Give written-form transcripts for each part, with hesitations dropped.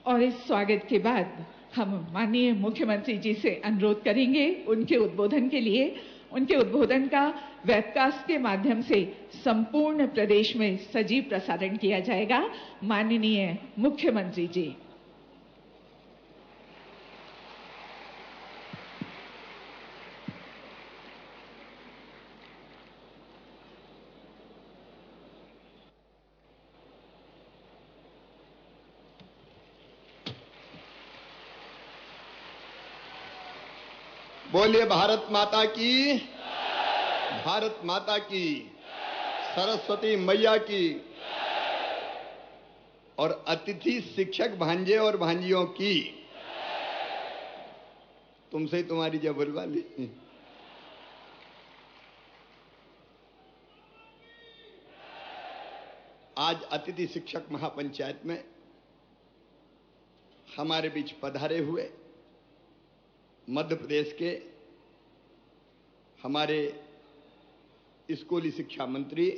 और इस स्वागत के बाद हम माननीय मुख्यमंत्री जी से अनुरोध करेंगे उनके उद्बोधन के लिए। उनके उद्बोधन का वेबकास्ट के माध्यम से संपूर्ण प्रदेश में सजीव प्रसारण किया जाएगा। माननीय मुख्यमंत्री जी। बोलिए भारत माता की, भारत माता की, सरस्वती मैया की और अतिथि शिक्षक भांजे और भांजियों की। तुमसे ही तुम्हारी जय बोलवा ली। आज अतिथि शिक्षक महापंचायत में हमारे बीच पधारे हुए मध्य प्रदेश के हमारे स्कूली शिक्षा मंत्री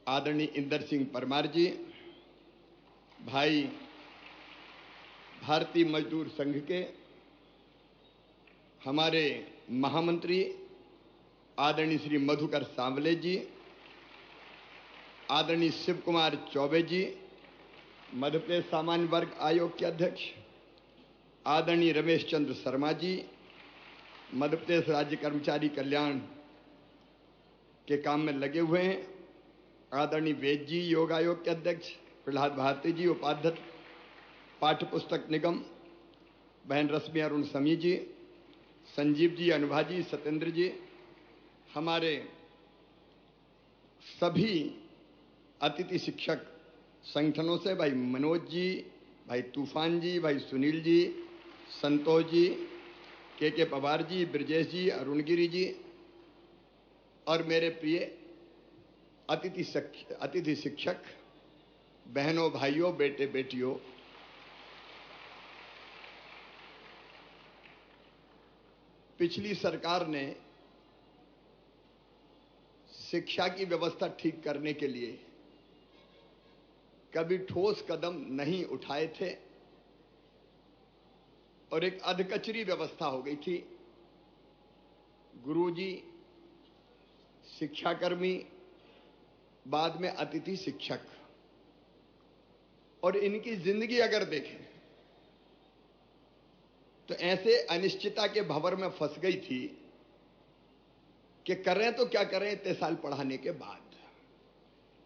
आदरणीय इंदर सिंह परमार जी, भाई भारतीय मजदूर संघ के हमारे महामंत्री आदरणीय श्री मधुकर सांवले जी, आदरणीय शिव कुमार चौबे जी, मध्य प्रदेश सामान्य वर्ग आयोग के अध्यक्ष आदरणीय रमेश चंद्र शर्मा जी, मध्य प्रदेश राज्य कर्मचारी कल्याण के काम में लगे हुए हैं, आदरणीय वेद जी, योग आयोग के अध्यक्ष प्रहलाद भारती जी, उपाध्यक्ष पाठ्य पुस्तक निगम बहन रश्मि अरुण समी जी, संजीव जी, अनुभा जी, सत्येंद्र जी, हमारे सभी अतिथि शिक्षक संगठनों से भाई मनोज जी, भाई तूफान जी, भाई सुनील जी, संतोष जी, के पवार जी, ब्रजेश जी, अरुणगिरी जी और मेरे प्रिय अतिथि शिक्षक बहनों, भाइयों, बेटे बेटियों, पिछली सरकार ने शिक्षा की व्यवस्था ठीक करने के लिए कभी ठोस कदम नहीं उठाए थे और एक अधकचरी व्यवस्था हो गई थी। गुरुजी, शिक्षाकर्मी, बाद में अतिथि शिक्षक, और इनकी जिंदगी अगर देखें तो ऐसे अनिश्चितता के भंवर में फंस गई थी कि करें तो क्या करें इतने साल पढ़ाने के बाद।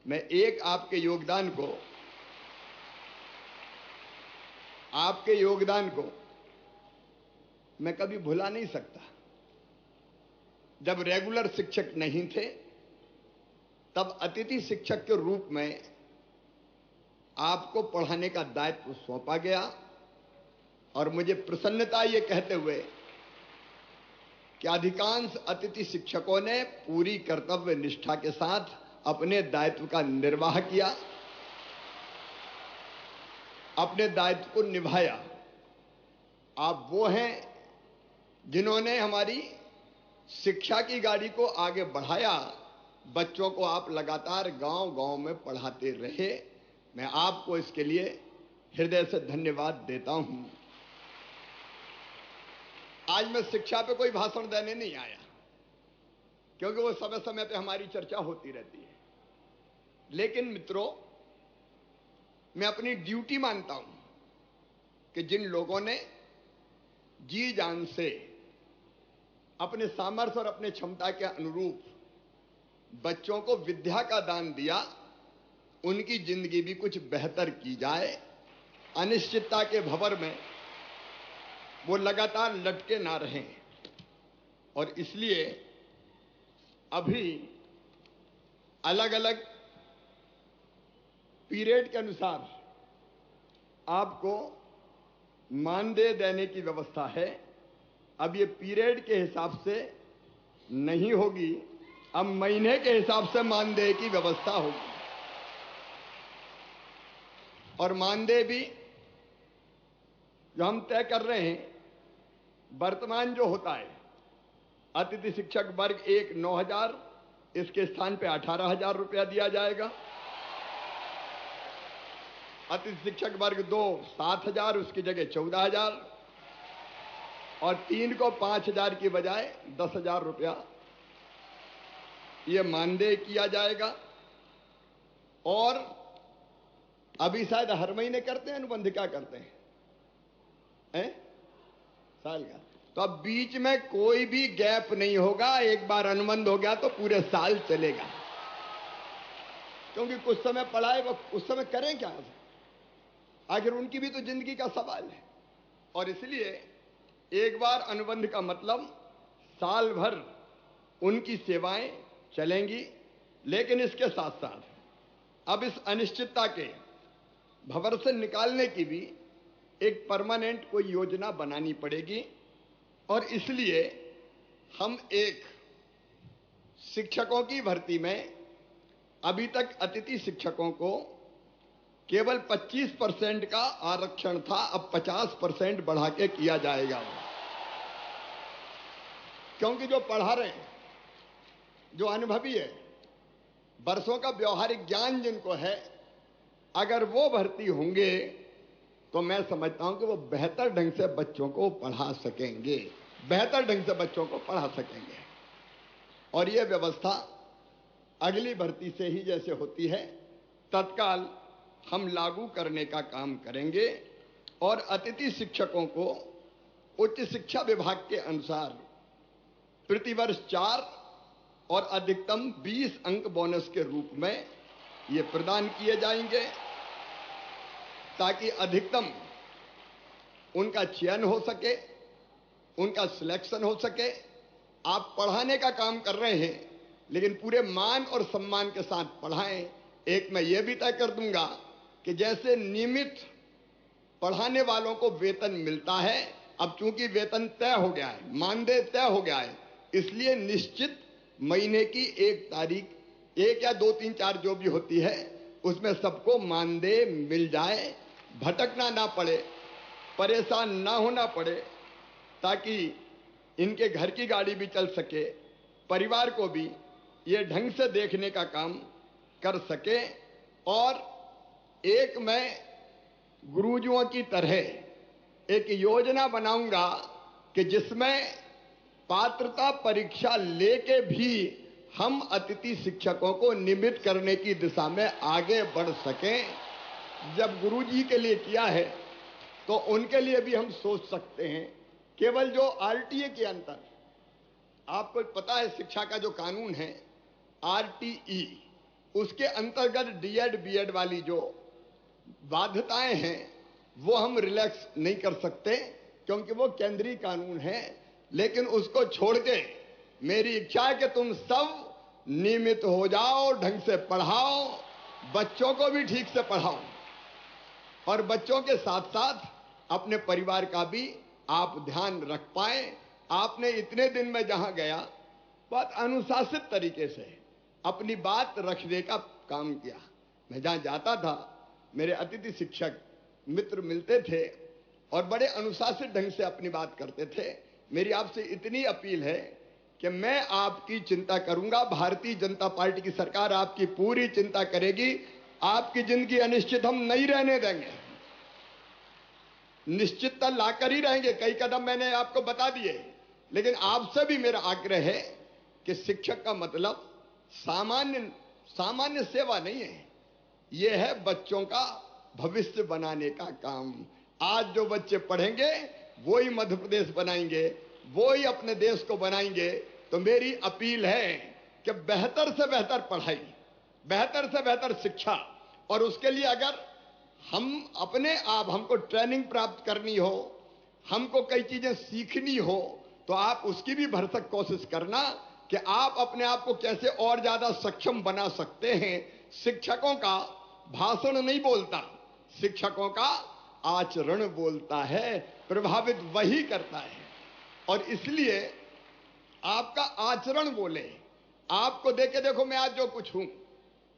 मैं एक आपके योगदान को मैं कभी भुला नहीं सकता। जब रेगुलर शिक्षक नहीं थे तब अतिथि शिक्षक के रूप में आपको पढ़ाने का दायित्व सौंपा गया और मुझे प्रसन्नता ये कहते हुए कि अधिकांश अतिथि शिक्षकों ने पूरी कर्तव्य निष्ठा के साथ अपने दायित्व का निर्वाह किया, अपने दायित्व को निभाया। आप वो हैं जिन्होंने हमारी शिक्षा की गाड़ी को आगे बढ़ाया। बच्चों को आप लगातार गांव-गांव में पढ़ाते रहे। मैं आपको इसके लिए हृदय से धन्यवाद देता हूं। आज मैं शिक्षा पे कोई भाषण देने नहीं आया, क्योंकि वो समय समय पे हमारी चर्चा होती रहती है। लेकिन मित्रों, मैं अपनी ड्यूटी मानता हूं कि जिन लोगों ने जी जान से अपने सामर्थ्य और अपने क्षमता के अनुरूप बच्चों को विद्या का दान दिया, उनकी जिंदगी भी कुछ बेहतर की जाए। अनिश्चितता के भंवर में वो लगातार लटके ना रहें। और इसलिए अभी अलग अलग पीरियड के अनुसार आपको मानदेय देने की व्यवस्था है। अब ये पीरियड के हिसाब से नहीं होगी, अब महीने के हिसाब से मानदेय की व्यवस्था होगी। और मानदेय भी जो हम तय कर रहे हैं, वर्तमान जो होता है अतिथि शिक्षक वर्ग 1 9,000, इसके स्थान पे 18,000 रुपया दिया जाएगा। अतिथि शिक्षक वर्ग 2 7,000, उसकी जगह 14,000, और 3 को 5,000 की बजाय 10,000 रुपया ये मानदेय किया जाएगा। और अभी शायद हर महीने करते हैं अनुबंध, क्या करते हैं, साल का। तो अब बीच में कोई भी गैप नहीं होगा, एक बार अनुबंध हो गया तो पूरे साल चलेगा। क्योंकि कुछ समय पढ़ाए वो उस समय करें क्या, आखिर उनकी भी तो जिंदगी का सवाल है। और इसलिए एक बार अनुबंध का मतलब साल भर उनकी सेवाएं चलेंगी। लेकिन इसके साथ साथ अब इस अनिश्चितता के भंवर से निकालने की भी एक परमानेंट कोई योजना बनानी पड़ेगी। और इसलिए हम एक शिक्षकों की भर्ती में अभी तक अतिथि शिक्षकों को केवल 25% का आरक्षण था, अब 50% बढ़ा के किया जाएगा। क्योंकि जो पढ़ा रहे हैं, जो अनुभवी है, वर्षों का व्यवहारिक ज्ञान जिनको है, अगर वो भर्ती होंगे तो मैं समझता हूं कि वो बेहतर ढंग से बच्चों को पढ़ा सकेंगे, बेहतर ढंग से बच्चों को पढ़ा सकेंगे। और ये व्यवस्था अगली भर्ती से ही जैसे होती है तत्काल हम लागू करने का काम करेंगे। और अतिथि शिक्षकों को उच्च शिक्षा विभाग के अनुसार प्रतिवर्ष 4 और अधिकतम 20 अंक बोनस के रूप में ये प्रदान किए जाएंगे, ताकि अधिकतम उनका चयन हो सके, उनका सिलेक्शन हो सके। आप पढ़ाने का काम कर रहे हैं, लेकिन पूरे मान और सम्मान के साथ पढ़ाएं। एक मैं ये भी तय कर दूंगा कि जैसे नियमित पढ़ाने वालों को वेतन मिलता है, अब चूंकि वेतन तय हो गया है, मानदेय तय हो गया है, इसलिए निश्चित महीने की 1 तारीख, 1 या 2, 3, 4 जो भी होती है, उसमें सबको मानदेय मिल जाए, भटकना ना पड़े, परेशान ना होना पड़े, ताकि इनके घर की गाड़ी भी चल सके, परिवार को भी ये ढंग से देखने का काम कर सके। और एक मैं गुरुजियों की तरह एक योजना बनाऊंगा कि जिसमें पात्रता परीक्षा लेके भी हम अतिथि शिक्षकों को नियमित करने की दिशा में आगे बढ़ सकें। जब गुरुजी के लिए किया है तो उनके लिए भी हम सोच सकते हैं। केवल जो आरटीए के अंतर, आपको पता है शिक्षा का जो कानून है आरटीई, उसके अंतर्गत डीएड बीएड वाली जो बाध्यताएं हैं वो हम रिलैक्स नहीं कर सकते, क्योंकि वो केंद्रीय कानून है। लेकिन उसको छोड़ के मेरी इच्छा है कि तुम सब नियमित हो जाओ, ढंग से पढ़ाओ, बच्चों को भी ठीक से पढ़ाओ, और बच्चों के साथ साथ अपने परिवार का भी आप ध्यान रख पाए। आपने इतने दिन में जहां गया बहुत अनुशासित तरीके से अपनी बात रखने का काम किया। मैं जहां जाता था मेरे अतिथि शिक्षक मित्र मिलते थे और बड़े अनुशासित ढंग से अपनी बात करते थे। मेरी आपसे इतनी अपील है कि मैं आपकी चिंता करूंगा, भारतीय जनता पार्टी की सरकार आपकी पूरी चिंता करेगी। आपकी जिंदगी अनिश्चित हम नहीं रहने देंगे, निश्चितता लाकर ही रहेंगे। कई कदम मैंने आपको बता दिए, लेकिन आपसे भी मेरा आग्रह है कि शिक्षक का मतलब सामान्य सेवा नहीं है, यह है बच्चों का भविष्य बनाने का काम। आज जो बच्चे पढ़ेंगे वो ही मध्य प्रदेश बनाएंगे, वो ही अपने देश को बनाएंगे। तो मेरी अपील है कि बेहतर से बेहतर पढ़ाई, बेहतर से बेहतर शिक्षा, और उसके लिए अगर हम अपने आप हमको ट्रेनिंग प्राप्त करनी हो, हमको कई चीजें सीखनी हो, तो आप उसकी भी भरसक कोशिश करना कि आप अपने आप को कैसे और ज्यादा सक्षम बना सकते हैं। शिक्षकों का भाषण नहीं बोलता, शिक्षकों का आचरण बोलता है, प्रभावित वही करता है। और इसलिए आपका आचरण बोले। आपको देखे देखो, मैं आज जो कुछ हूं,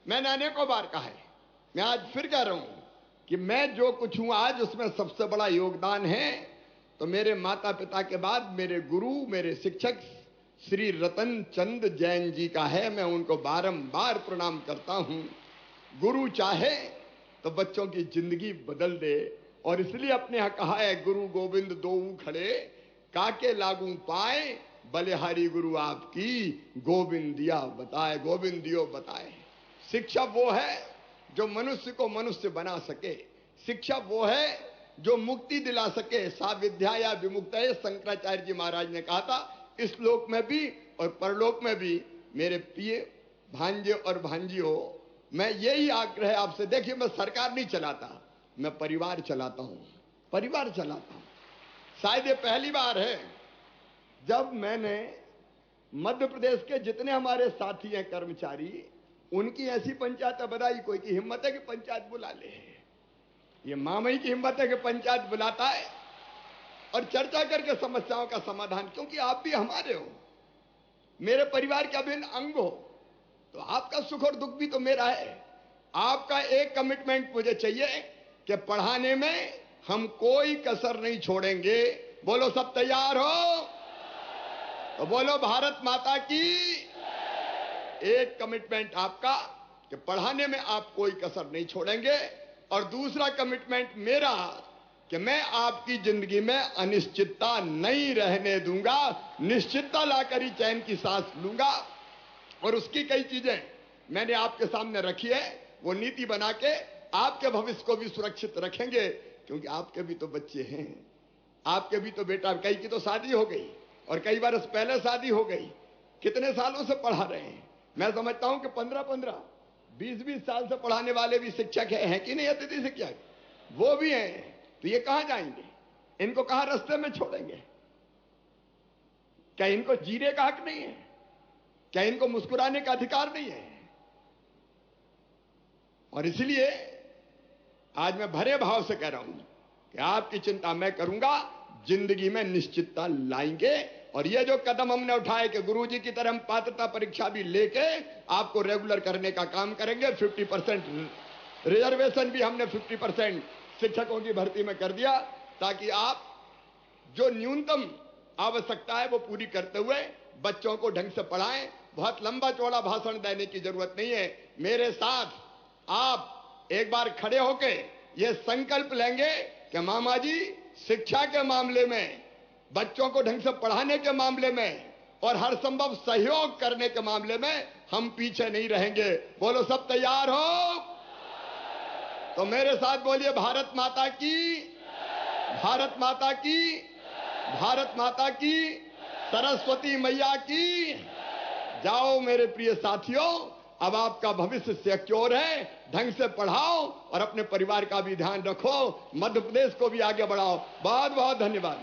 मैंने अनेकों बार कहा है, मैं आज फिर कह रहा हूं कि मैं जो कुछ हूं आज, उसमें सबसे बड़ा योगदान है तो मेरे माता पिता के बाद मेरे गुरु, मेरे शिक्षक श्री रतन चंद जैन जी का है। मैं उनको बारंबार प्रणाम करता हूं। गुरु चाहे तो बच्चों की जिंदगी बदल दे। और इसलिए अपने यहां कहा है, गुरु गोविंद दोऊ खड़े काके लागू पाए, बलिहारी गुरु आपकी गोविंद दिया बताए, गोविंद दियो बताए। शिक्षा वो है जो मनुष्य को मनुष्य बना सके, शिक्षा वो है जो मुक्ति दिला सके। सा विद्या या विमुक्त है, शंकराचार्य जी महाराज ने कहा था। इस लोक में भी और परलोक में भी मेरे प्रिय भांजे और भांजियों, मैं यही आग्रह आपसे, देखिए मैं सरकार नहीं चलाता, मैं परिवार चलाता हूं, परिवार चलाता हूं। शायद ये पहली बार है जब मैंने मध्य प्रदेश के जितने हमारे साथी हैं कर्मचारी, उनकी ऐसी पंचायत बनाई, कोई की हिम्मत है कि पंचायत बुला ले। ये मामई की हिम्मत है कि पंचायत बुलाता है और चर्चा करके समस्याओं का समाधान, क्योंकि आप भी हमारे हो, मेरे परिवार के अभिन्न अंग हो, तो आपका सुख और दुख भी तो मेरा है। आपका एक कमिटमेंट मुझे चाहिए कि पढ़ाने में हम कोई कसर नहीं छोड़ेंगे। बोलो सब तैयार हो? तो बोलो भारत माता की। एक कमिटमेंट आपका कि पढ़ाने में आप कोई कसर नहीं छोड़ेंगे, और दूसरा कमिटमेंट मेरा कि मैं आपकी जिंदगी में अनिश्चितता नहीं रहने दूंगा, निश्चितता लाकर ही चैन की सांस लूंगा। और उसकी कई चीजें मैंने आपके सामने रखी है, वो नीति बना के आपके भविष्य को भी सुरक्षित रखेंगे, क्योंकि आपके भी तो बच्चे हैं, आपके भी तो बेटा, कई की तो शादी हो गई और कई बार पहले शादी हो गई। कितने सालों से पढ़ा रहे हैं? मैं समझता हूं कि 15-15, 20-20 साल से पढ़ाने वाले भी शिक्षक हैं कि नहीं? अतिथि शिक्षक वो भी हैं। तो ये कहां जाएंगे? इनको कहां रास्ते में छोड़ेंगे? क्या इनको जीने का हक नहीं है? क्या इनको मुस्कुराने का अधिकार नहीं है? और इसलिए आज मैं भरे भाव से कह रहा हूं कि आपकी चिंता मैं करूंगा, जिंदगी में निश्चितता लाएंगे। और ये जो कदम हमने उठाए कि गुरुजी की तरह हम पात्रता परीक्षा भी लेके आपको रेगुलर करने का काम करेंगे। 50% रिजर्वेशन भी हमने 50% शिक्षकों की भर्ती में कर दिया, ताकि आप जो न्यूनतम आवश्यकता है वो पूरी करते हुए बच्चों को ढंग से पढ़ाएं। बहुत लंबा चौड़ा भाषण देने की जरूरत नहीं है। मेरे साथ आप एक बार खड़े होके ये संकल्प लेंगे कि मामा जी, शिक्षा के मामले में, बच्चों को ढंग से पढ़ाने के मामले में और हर संभव सहयोग करने के मामले में हम पीछे नहीं रहेंगे। बोलो सब तैयार हो? तो मेरे साथ बोलिए, भारत माता की, भारत माता की, भारत माता की, सरस्वती मैया की। जाओ मेरे प्रिय साथियों, अब आपका भविष्य सिक्योर है। ढंग से पढ़ाओ और अपने परिवार का भी ध्यान रखो, मध्य प्रदेश को भी आगे बढ़ाओ। बहुत बहुत धन्यवाद।